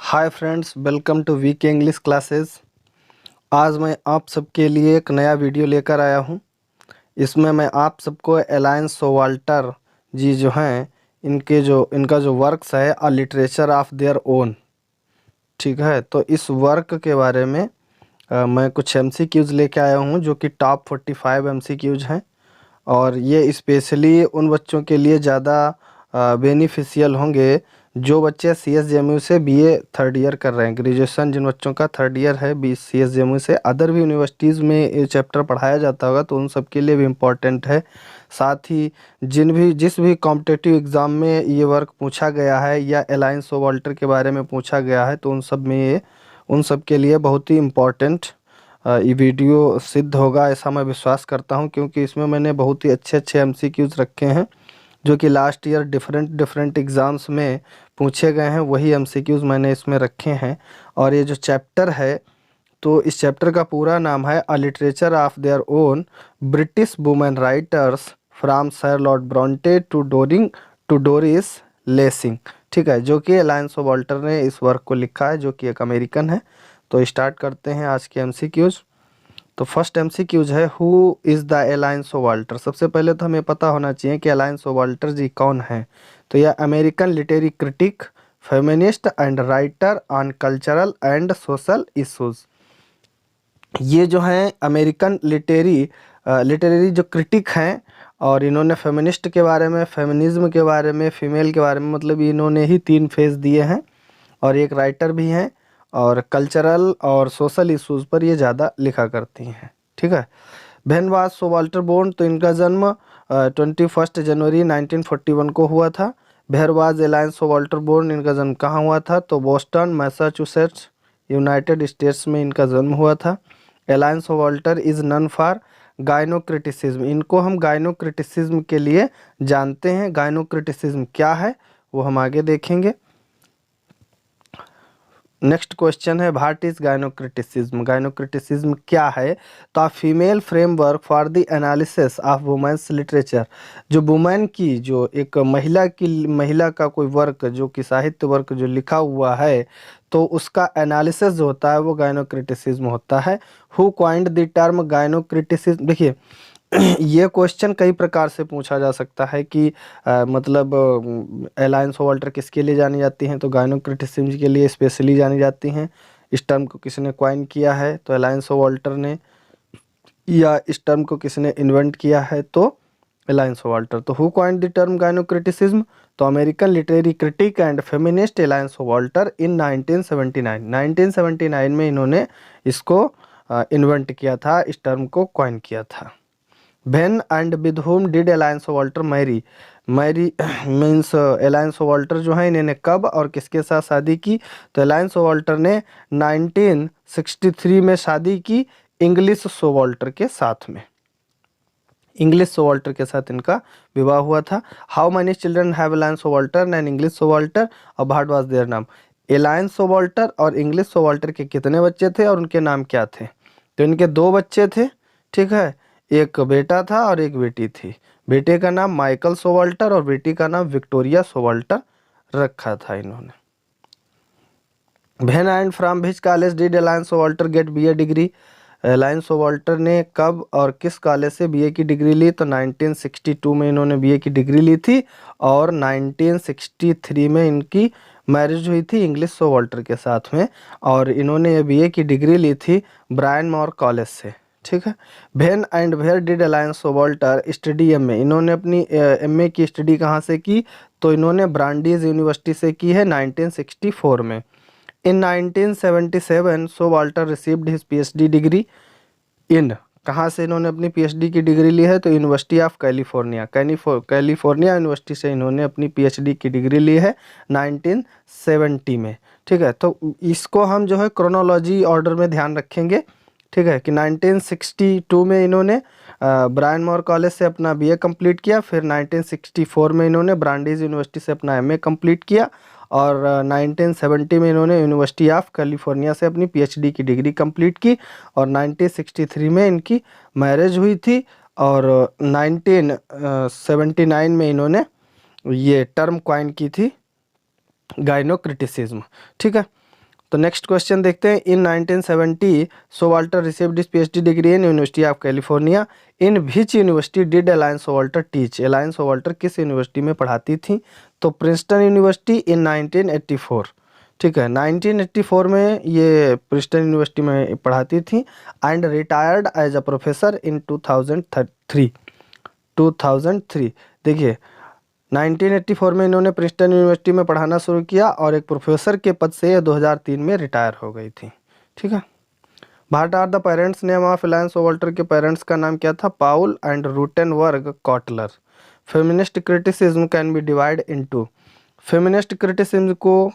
Hi friends, welcome to VK English classes. आज मैं आप सबके लिए एक नया वीडियो लेकर आया हूं। इसमें मैं आप सबको एलायन सोवाल्टर जी जो हैं इनका जो वर्क्स है a literature of their own, ठीक है। तो इस वर्क के बारे में मैं कुछ एमसीक्यूज़ लेके आया हूं जो कि टॉप 45 एमसीक्यूज़ हैं और ये स्पेशली उन बच्चों के लिए ज़्यादा बेनिफिशियल होंगे जो बच्चे सीएसजेएमयू से बीए थर्ड ईयर कर रहे हैं। ग्रेजुएशन जिन बच्चों का थर्ड ईयर है बी सीएसजेएमयू से, अदर भी यूनिवर्सिटीज़ में ये चैप्टर पढ़ाया जाता होगा तो उन सब के लिए भी इम्पोर्टेंट है। साथ ही जिस भी कॉम्पिटिटिव एग्ज़ाम में ये वर्क पूछा गया है या एलायन सोवाल्टर के बारे में पूछा गया है तो उन सब के लिए बहुत ही इम्पोर्टेंट ये वीडियो सिद्ध होगा, ऐसा मैं विश्वास करता हूं, क्योंकि इसमें मैंने बहुत ही अच्छे अच्छे एमसीक्यूज़ रखे हैं जो कि लास्ट ईयर डिफरेंट एग्ज़ाम्स में पूछे गए हैं। वही एमसीक्यूज़ मैंने इसमें रखे हैं। और ये जो चैप्टर है तो इस चैप्टर का पूरा नाम है a literature of their own, British women writers from sir lord Bronte to Doris Lessing, ठीक है, जो कि एलायन सोवाल्टर ने इस वर्क को लिखा है, जो कि एक अमेरिकन है। तो स्टार्ट करते हैं आज के एमसीक्यूज़। तो फर्स्ट एमसीक्यूज है, हु इज़ द एलायन सोवाल्टर। सबसे पहले तो हमें पता होना चाहिए कि एलायन सोवाल्टर जी कौन है। तो यह American literary critic, feminist and writer on cultural and social issues. ये जो हैं अमेरिकन लिटरेरी जो क्रिटिक हैं और इन्होंने फेमिनिस्ट के बारे में, फेमिनिज्म के बारे में, फीमेल के बारे में, मतलब इन्होंने ही 3 फेज दिए हैं और एक राइटर भी हैं और कल्चरल और सोशल इश्यूज़ पर ये ज़्यादा लिखा करती हैं, ठीक है। व्हेन वाज सोवाल्टर बोर्न, तो इनका जन्म 21 जनवरी 1941 को हुआ था। वेयर वाज एलायन सोवाल्टर बोर्न, इनका जन्म कहाँ हुआ था, तो बोस्टन मैसाचुसेट्स यूनाइटेड स्टेट्स में इनका जन्म हुआ था। एलायन सोवाल्टर इज़ नन फॉर गायनोक्रिटिसिज्म, इनको हम गायनोक्रिटिसिज्म के लिए जानते हैं। गायनोक्रिटिसिज्म क्या है वो हम आगे देखेंगे। नेक्स्ट क्वेश्चन है, व्हाट इज गायनोक्रिटिसिज्म। गायनोक्रिटिसिज्म क्या है, तो a female framework for the analysis of women's literature. जो वुमेन की, जो एक महिला का कोई वर्क, जो कि साहित्य वर्क जो लिखा हुआ है, तो उसका एनालिसिस जो होता है वो गायनोक्रिटिसिज्म होता है। Who coined the term gynocriticism. देखिए ये क्वेश्चन कई प्रकार से पूछा जा सकता है कि मतलब एलायन सोवाल्टर किसके लिए जानी जाती हैं, तो गायनोक्रिटिसिज्म के लिए स्पेशली जानी जाती हैं। इस टर्म को किसने क्वाइन किया है, तो एलायन सोवाल्टर ने, या इस टर्म को किसने इन्वेंट किया है, तो एलायन सोवाल्टर। तो who coined the term gynocriticism, तो American literary critic and feminist Elaine Showalter in 1979 में इन्होंने इसको इन्वेंट किया था, इस टर्म को क्वाइन किया था। When and with whom did Elaine Showalter marry means Elaine Showalter जो है इन्होंने कब और किसके साथ शादी की, तो एलायन सोवाल्टर ने 1963 में शादी की इंग्लिश सोवाल्टर के साथ में। इंग्लिश सोवाल्टर के साथ इनका विवाह हुआ था। How many children have Elaine Showalter and English Showalter और व्हाट वाज देयर नाम। एलायन सोवाल्टर और इंग्लिश सोवाल्टर के कितने बच्चे थे और उनके नाम क्या थे, तो इनके 2 बच्चे थे, ठीक है। एक बेटा था और एक बेटी थी। बेटे का नाम माइकल सोवाल्टर और बेटी का नाम विक्टोरिया सोवाल्टर रखा था इन्होंने। When and from which college did Elaine Showalter get BA degree. Elaine Showalter ने कब और किस कॉलेज से बीए की डिग्री ली, तो 1962 में इन्होंने बीए की डिग्री ली थी और 1963 में इनकी मैरिज हुई थी इंग्लिश सोवाल्टर के साथ में, और इन्होंने ये बीए की डिग्री ली थी ब्रायन मॉर कॉलेज से, ठीक है। When and where did Elaine Showalter study MA, इन्होंने अपनी एमए की स्टडी कहाँ से की, तो इन्होंने ब्रांडीज यूनिवर्सिटी से की है 1964 में। In 1977 Showalter received his PhD degree in, कहाँ से इन्होंने अपनी पीएचडी की डिग्री ली है, तो university of California, California university से इन्होंने अपनी पीएचडी की डिग्री ली है 1970 में, ठीक है। तो इसको हम जो है क्रोनोलॉजी ऑर्डर में ध्यान रखेंगे, ठीक है, कि 1962 में इन्होंने ब्रायन मॉर कॉलेज से अपना बीए कंप्लीट किया, फिर 1964 में इन्होंने ब्रांडीज यूनिवर्सिटी से अपना एमए कंप्लीट किया और 1970 में इन्होंने यूनिवर्सिटी ऑफ कैलिफोर्निया से अपनी पीएचडी की डिग्री कंप्लीट की और 1963 में इनकी मैरिज हुई थी और 1979 में इन्होंने ये टर्म क्वाइन की थी गायनोक्रिटिसिज्म, ठीक है। तो नेक्स्ट क्वेश्चन देखते हैं। In 1970 Showalter received his PhD degree in university of California. In which university did Elaine Showalter teach? Elaine Showalter किस यूनिवर्सिटी में पढ़ाती थी? तो प्रिंसटन यूनिवर्सिटी इन 1984। ठीक है, 1984 में ये प्रिंसटन यूनिवर्सिटी में पढ़ाती थी and retired as a professor in 2003। देखिए 1984 में इन्होंने प्रिंसटन यूनिवर्सिटी में पढ़ाना शुरू किया और एक प्रोफेसर के पद से 2003 में रिटायर हो गई थी। ठीक है। What are the parents name of Elaine Showalter? के पेरेंट्स का नाम क्या था? Paul and Rutenberg Cottler. Feminist criticism can be divide into. Feminist criticism को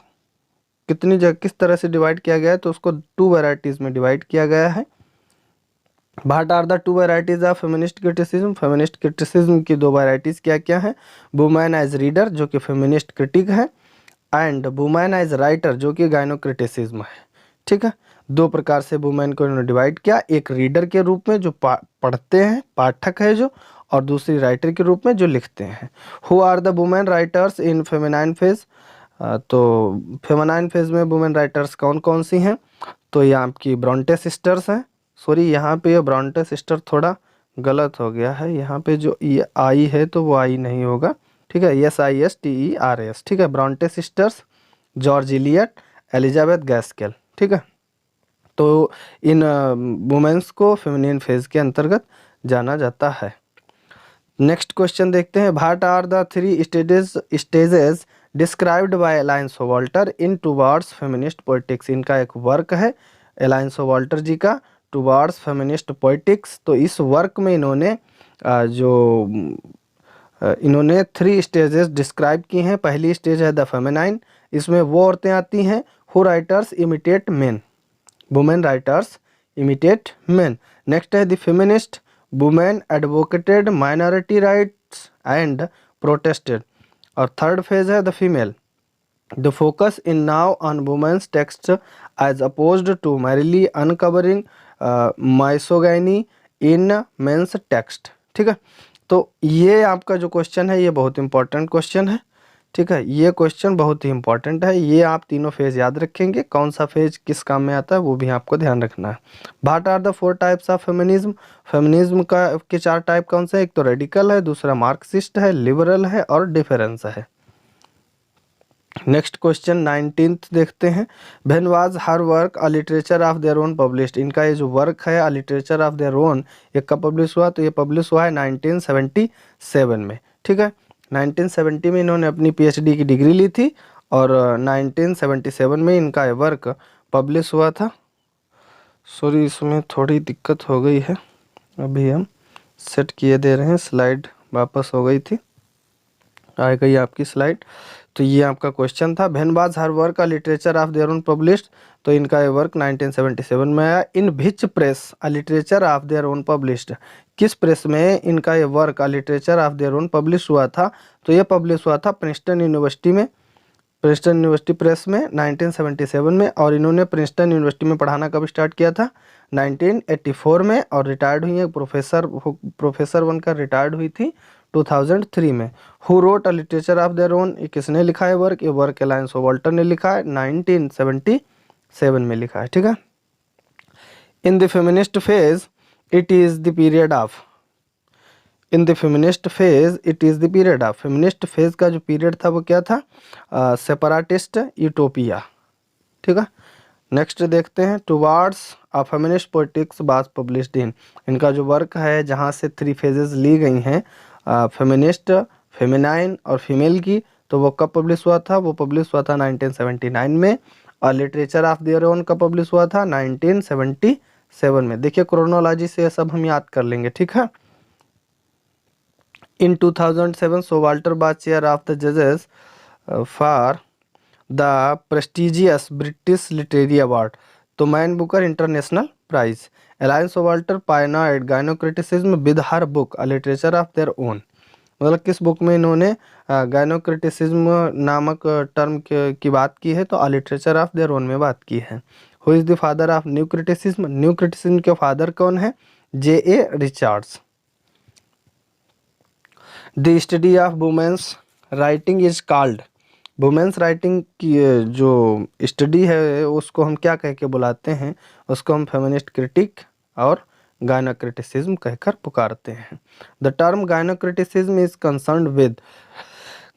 किस तरह से डिवाइड किया गया है? तो उसको 2 वेराइटीज में डिवाइड किया गया है। What are the 2 varieties of feminist criticism? Feminist criticism की 2 वेराइटीज क्या क्या है? वुमेन एज रीडर जो कि फेमिनिस्ट क्रिटिक है, एंड वुमेन एज राइटर जो कि गायनो क्रिटिसिज्म है। ठीक है, 2 प्रकार से वुमेन को इन्होंने डिवाइड किया, एक रीडर के रूप में जो पढ़ते हैं, पाठक है जो, और दूसरी राइटर के रूप में जो लिखते हैं। Who are the women writers in feminine phase? तो फेमिनाइन फेज में वुमेन राइटर्स कौन कौन सी हैं? तो ये आपकी ब्रॉन्टे सिस्टर्स हैं। सॉरी, यहाँ पे ये ब्रॉन्टे सिस्टर थोड़ा गलत हो गया है, यहाँ पे जो ये आई है तो वो आई नहीं होगा। ठीक है, SISTERS। ठीक है, Bronte sisters, George Eliot, Elizabeth Gaskell. ठीक है, तो इन वुमेन्स को फेमिनिन फेज के अंतर्गत जाना जाता है। नेक्स्ट क्वेश्चन देखते हैं। What are the 3 stages described by Elaine Showalter in towards feminist poetics? इनका एक वर्क है एलाइन सोवाल्टर जी का, टुवर्ड्स फेमिनिस्ट पोएटिक्स। तो इस वर्क में इन्होंने इन्होंने 3 स्टेजेस डिस्क्राइब की हैं। पहली स्टेज है द फेमिनाइन, इसमें वो औरतें आती हैं who writers imitate men, women writers imitate men. Next है the feminist, women advocated minority rights and protested. और थर्ड फेज है the female, the focus in now on women's text as opposed to merely uncovering misogyny in men's text. ठीक है, तो ये आपका जो question है ये बहुत इंपॉर्टेंट क्वेश्चन है। ठीक है, ये क्वेश्चन बहुत ही इंपॉर्टेंट है। ये आप तीनों फेज याद रखेंगे, कौन सा फेज किस काम में आता है वो भी आपको ध्यान रखना है। What are the 4 types of feminism? Feminism के 4 टाइप कौन से? एक तो रेडिकल है, दूसरा मार्क्सिस्ट है, लिबरल है और डिफरेंस है। नेक्स्ट क्वेश्चन 19th देखते हैं। When was her work a literature of their own published? इनका ये जो वर्क है a literature of their own, ये कब पब्लिश हुआ? तो ये पब्लिश हुआ है 1977 में। ठीक है, 1970 में इन्होंने अपनी PhD की डिग्री ली थी और 1977 में इनका ये वर्क पब्लिश हुआ था। सॉरी, इसमें थोड़ी दिक्कत हो गई है, अभी हम सेट किए दे रहे हैं, स्लाइड वापस हो गई थी, आ गई आपकी स्लाइड। तो ये आपका क्वेश्चन था। When was her work a literature of their own published? तो इनका ये वर्क 1977 में आया। In which press a literature of their own published? किस प्रेस में इनका ये work a literature of their own publish हुआ था? तो ये पब्लिश हुआ था प्रिंसटन यूनिवर्सिटी में, प्रिंसटन यूनिवर्सिटी प्रेस में 1977 में। और इन्होंने प्रिंसटन यूनिवर्सिटी में पढ़ाना कब स्टार्ट किया था? 1984 में, और रिटायर्ड हुई है, प्रोफेसर बनकर रिटायर्ड हुई थी 2003 में। Who wrote a literature of their own? ये किसने लिखा है वर्क? ये वर्क एलाइन सोवाल्टर ने लिखा है, 1977 में लिखा है। ठीक है, in the feminist phase it is the period of, in the feminist phase it is the period of, feminist phase का जो पीरियड था वो क्या था? सेपराटिस्ट यूटोपिया। ठीक है, नेक्स्ट देखते हैं। Towards a feminist poetics was published in, इनका जो वर्क है जहाँ से 3 फेजेस ली गई हैं, फेमिनिस्ट, फेमिनाइन और फीमेल की, तो वो कब पब्लिश हुआ था? वो पब्लिश हुआ था 1979 में। और लिटरेचर ऑफ देयर ओन कब पब्लिश हुआ था? 1977 में। देखिए क्रोनोलॉजी से ये सब हम याद कर लेंगे। ठीक है, in 2007 Showalter was chair of the judges for the prestigious British Literary Award, तो Man Booker international prize. Elaine Showalter pioneered gynocriticism with her book A Literature of Their Own, मतलब किस बुक में इन्होंने गायनोक्रिटिसिज्म नामक टर्म की बात की है? तो a literature of their own में बात की है। Who is the father of new criticism? New criticism के फादर कौन है? J.A. Richards. The study of women's writing is called, women's writing की जो स्टडी है उसको हम क्या कह के बुलाते हैं, उसको हम फेमिनिस्ट क्रिटिक और गायनोक्रिटिसिज्म कहकर पुकारते हैं। The term gynocriticism is concerned with,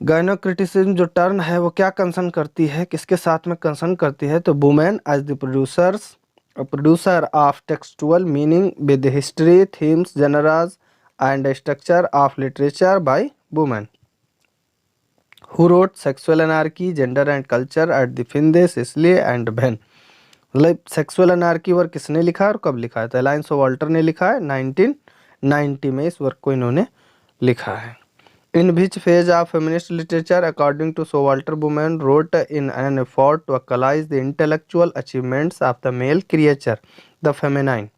gynocriticism जो टर्म है वो क्या कंसर्न करती है, किसके साथ में कंसर्न करती है, तो women as the producer of textual meaning with history, themes, genres and structure of literature by women who wrote Sexual Anarchy, Gender and Culture at the Finde, Sicily and When। मतलब sexual anarchy work किसने लिखा है और कब लिखा है, तो Elaine Showalter ने लिखा है 1990 में इस वर्क को इन्होंने लिखा है। In which phase of feminist literature according to Showalter women wrote in an effort to equalize the intellectual achievements of the male creature the feminine,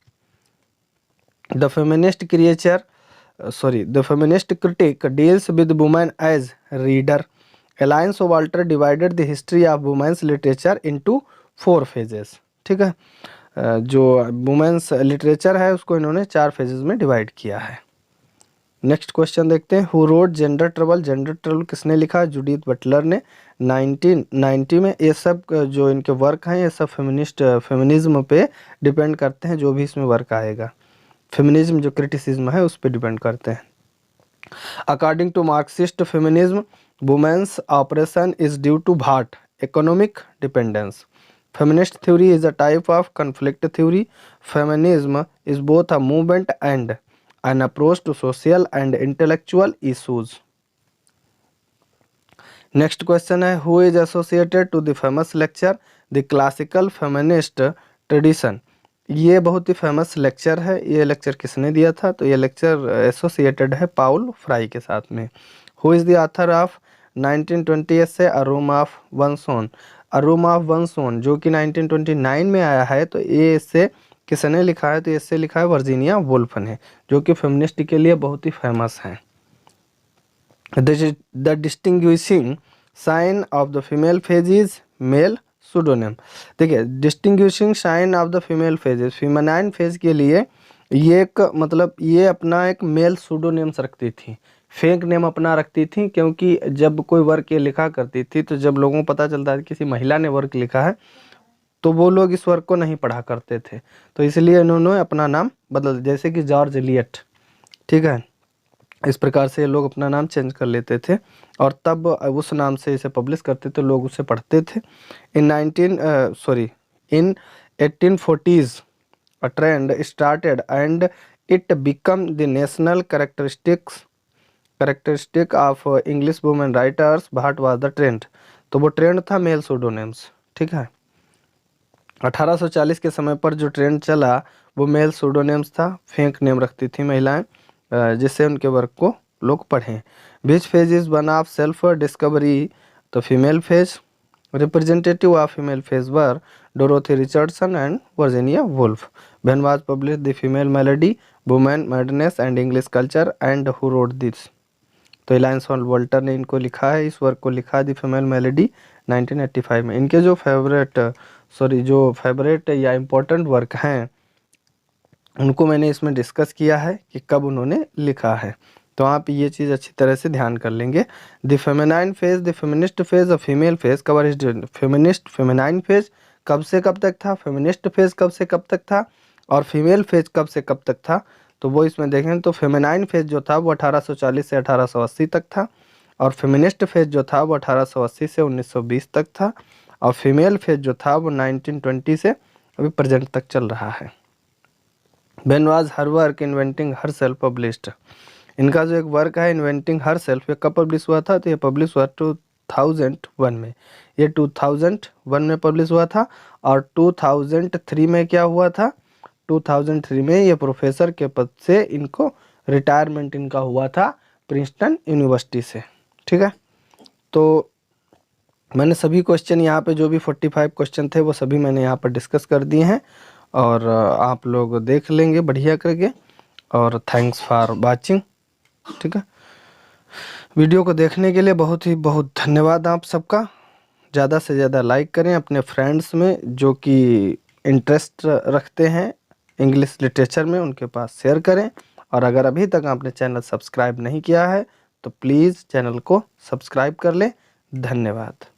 the feminist critic deals with women as reader। Elaine Showalter divided the history of women's literature into 4 phases। ठीक है, जो women's literature है उसको इन्होंने 4 phases में divide किया है। Next question देखते हैं, who wrote gender trouble, gender trouble किसने लिखा, जूडिथ बटलर ने 1990 में। ये सब जो इनके वर्क हैं ये सब फेमिनिज्म पे डिपेंड करते हैं, जो भी इसमें वर्क आएगा फेमिनिज्म जो क्रिटिसिज्म है उस पर डिपेंड करते हैं। According to Marxist feminism women's operation is due to that economic dependence. Feminist theory is a type of conflict theory. Feminism is both a movement and an approach to social and intellectual issues. Next question है, who is associated to the famous lecture the classical feminist tradition. ये बहुत ही famous lecture है, ये lecture किसने दिया था, तो ये लेक्चर एसोसिएटेड है पाउल फ्राई के साथ में। Who is the author of 1920 से a room of one's own. A room of one's own जो कि 1929 में आया है, तो ये इससे किसने लिखा है, तो इससे लिखा है वर्जीनिया वुल्फ ने, जो कि फेमिनिस्ट के लिए बहुत ही फेमस है। The distinguishing sign of the female phase is male pseudonym. देखिए, distinguishing sign of the female phases, feminine phase के लिए ये एक मतलब ये अपना एक मेल सूडोनिम्स रखती थी, फेक नेम अपना रखती थी, क्योंकि जब कोई वर्क ये लिखा करती थी तो जब लोगों को पता चलता है किसी महिला ने वर्क लिखा है तो वो लोग इस वर्क को नहीं पढ़ा करते थे, तो इसलिए इन्होंने अपना नाम बदल, जैसे कि जॉर्ज एलियट, ठीक है, इस प्रकार से लोग अपना नाम चेंज कर लेते थे और तब उस नाम से इसे पब्लिश करते थे, लोग उसे पढ़ते थे। इन 1840s a trend started and it became the national characteristic of English women writers। What was the trend? तो वो ट्रेंड था मेल सूडोनिम्स। ठीक है, 1840 के समय पर जो ट्रेंड चला वो मेल सूडोनिम्स था, फेक नेम रखती थी महिलाएं जिससे उनके वर्क को लोग पढ़ें। Which phase is one of self discovery, तो female phase. Representative of female phase were Dorothy Richardson and Virginia Woolf. When was publish the female melody, women madness and English culture and who wrote this, तो Elaine Showalter ने इनको लिखा है, इस work को लिखा the female melody 1985 में। इनके जो फेवरेट या इम्पोर्टेंट वर्क हैं उनको मैंने इसमें डिस्कस किया है कि कब उन्होंने लिखा है, तो आप ये चीज़ अच्छी तरह से ध्यान कर लेंगे। The feminine phase, the feminist phase और female phase cover is feminine phase कब से कब तक था, फेमिनिस्ट फेज कब से कब तक था और फीमेल फेज कब से कब तक था, तो वो इसमें देखें तो फेमिनाइन फेज जो था वो 1840 से 1880 तक था और फेमिनिस्ट फेज जो था वो 1880 से 1920 तक था और फीमेल फेज जो था वो 1920 से अभी प्रेजेंट तक चल रहा है। When was her work Inventing Herself published? इनका जो एक वर्क है इन्वेंटिंग हर सेल्फ, ये कब पब्लिश हुआ था, तो ये पब्लिश हुआ 2001 में, ये 2001 में पब्लिश हुआ था और 2003 में क्या हुआ था, 2003 में ये प्रोफेसर के पद से इनको रिटायरमेंट इनका हुआ था प्रिंसटन यूनिवर्सिटी से। ठीक है, तो मैंने सभी क्वेश्चन यहाँ पे जो भी 45 क्वेश्चन थे वो सभी मैंने यहाँ पर डिस्कस कर दिए हैं और आप लोग देख लेंगे बढ़िया करके, और थैंक्स फॉर वाचिंग। ठीक है, वीडियो को देखने के लिए बहुत ही बहुत धन्यवाद आप सबका। ज़्यादा से ज़्यादा लाइक करें, अपने फ्रेंड्स में जो कि इंटरेस्ट रखते हैं इंग्लिश लिटरेचर में उनके पास शेयर करें, और अगर अभी तक आपने चैनल सब्सक्राइब नहीं किया है तो प्लीज़ चैनल को सब्सक्राइब कर लें। धन्यवाद।